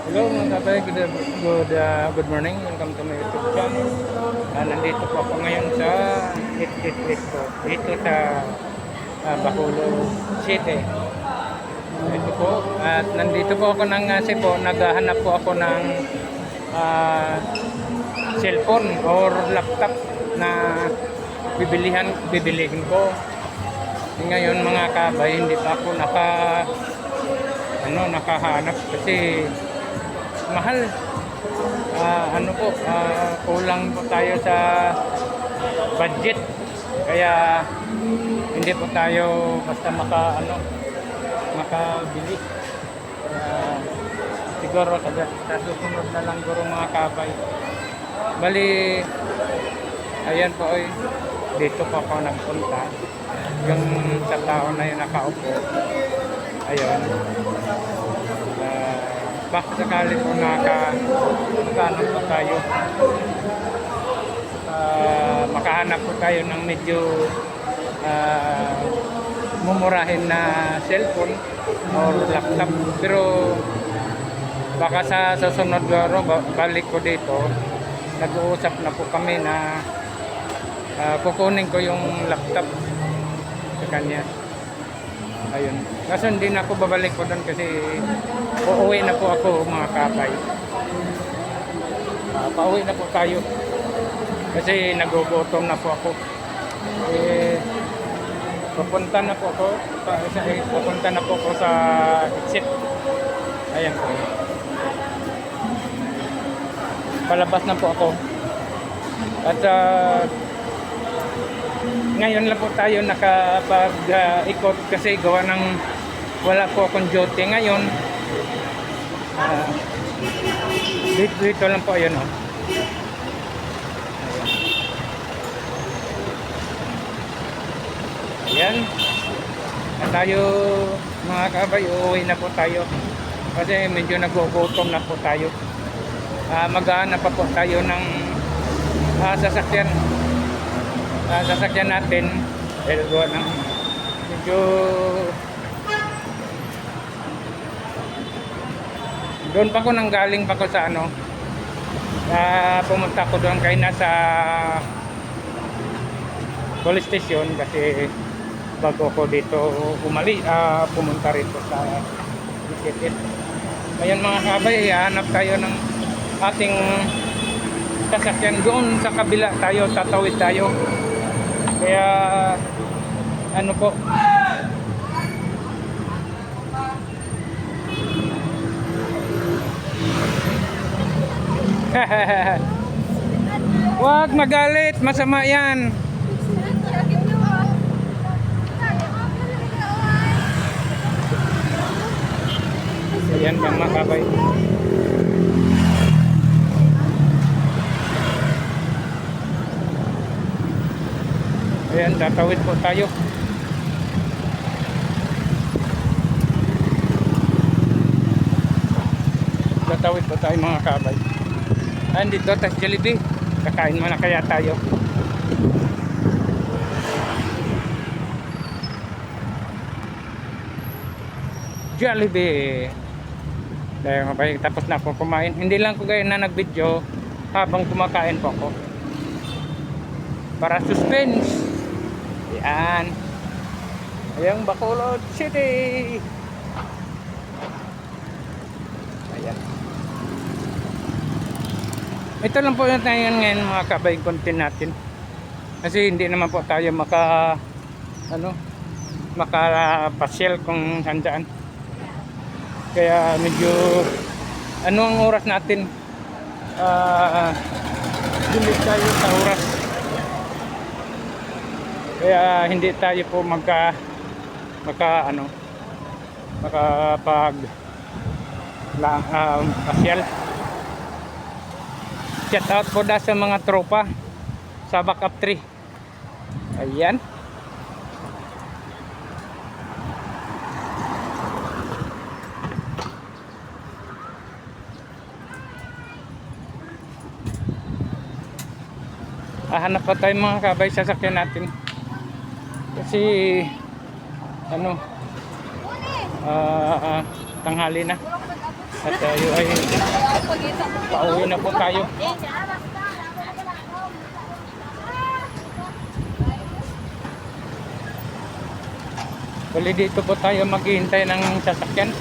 Hello mga kabay, good morning. Welcome to my YouTube channel. Nandito po ako ngayon sa Hit po. Dito sa Bacolod City. Ito po. At nandito po ako ng Cebu. Naghahanap po ako ng ah, cellphone or laptop na bibilihin ko. Ngayon mga kabay, hindi pa ako nakahanap kasi mahal. Kulang po tayo sa budget, kaya hindi po tayo basta makabili. Siguro sa susunod na lang guro mga kabay. Bali, ayan po ay dito po ako nagpunta. Yung sa tao na yung nakaupo, ayun. Baka sakali po makahanap po tayo, makahanap po tayo ng medyo mumurahin na cellphone or laptop. Pero baka sa susunod balik ko dito, nag-uusap na po kami na kukunin ko yung laptop sa kanya. Ayun. Kaso hindi na ako babalik ko doon kasi uuwi na po ako mga kabay. Pauwi na po tayo kasi nagugutom na po ako. Pupunta na po ako sa exit. Ayan po. Palabas na po ako. At ngayon lang po tayo nakapag-ikot kasi gawa ng wala po akong duty ngayon. Dito lang po, ayun o. Ayan. At tayo mga kabay, uuwi na po tayo kasi medyo nagugutom na po tayo. Maghahanap pa po tayo ng sasakyan natin dahil gawa ng medyo doon pa ko nanggaling pa ko sa pumunta ko doon kay nasa police station kasi bago ko dito pumunta rito sa Iquitit. Ngayon mga kabay, hanap tayo ng ating sasakyan. Doon sa kabila tayo, tatawid tayo. Kaya ano po, wag magalit, masama yan. Ayan mga kabay. Ayan, tatawid po tayo. Tatawid po tayo mga kabay. Dito tayo Jollibee. Kakain muna kaya tayo. Jollibee. Dahil mabay, tapos na ako kumain. Hindi lang ko gaya na nag-video habang kumakain po ako. Para suspense. Ayan. Ayan, Bacolod City. Ayan. Ito lang po yung tayo ngayon mga kabay content natin. Kasi hindi naman po tayo makapasyal kung saan. Kaya medyo ang oras natin, limit tayo sa oras. Kaya hindi tayo po pasyal. Shout out po sa mga tropa sa backup 3. Ayan. Hanap pa tayo mga kabay sasakyan natin. Kasi tanghali na. At tayo ay pauwi na po tayo. Bali dito po tayo maghihintay ng sasakyan.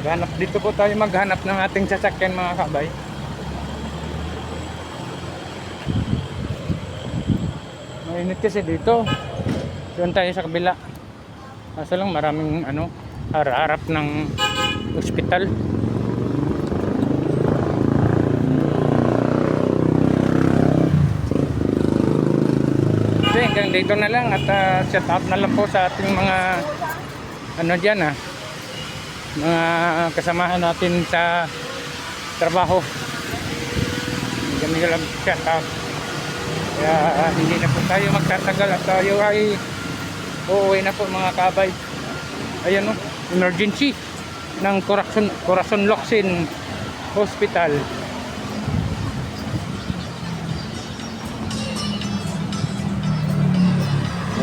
Yan. Dito po tayo maghanap ng ating sasakyan mga kabay. Mainit kasi dito. Doon tayo sa kabila. Kaso lang maraming harap ng ospital. So hanggang dito na lang at shout out na lang po sa ating mga dyan mga kasamahan natin sa trabaho. Ganun lang shout out. Kaya hindi na po tayo magtatagal at tayo ay uuwi na po mga kabay. Ayan emergency ng Corazon Locsin Hospital.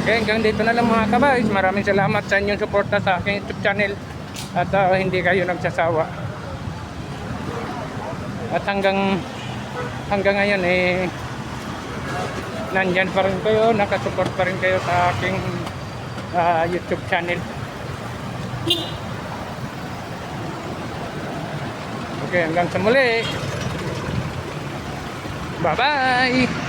Okay, hanggang dito na lang mga kabay. Maraming salamat sa inyong suporta sa aking YouTube channel at hindi kayo nagsasawa. At hanggang ngayon nandyan pa rin kayo, nakasupport pa rin kayo sa aking YouTube channel. Okay, hanggang sa muli. Bye-bye!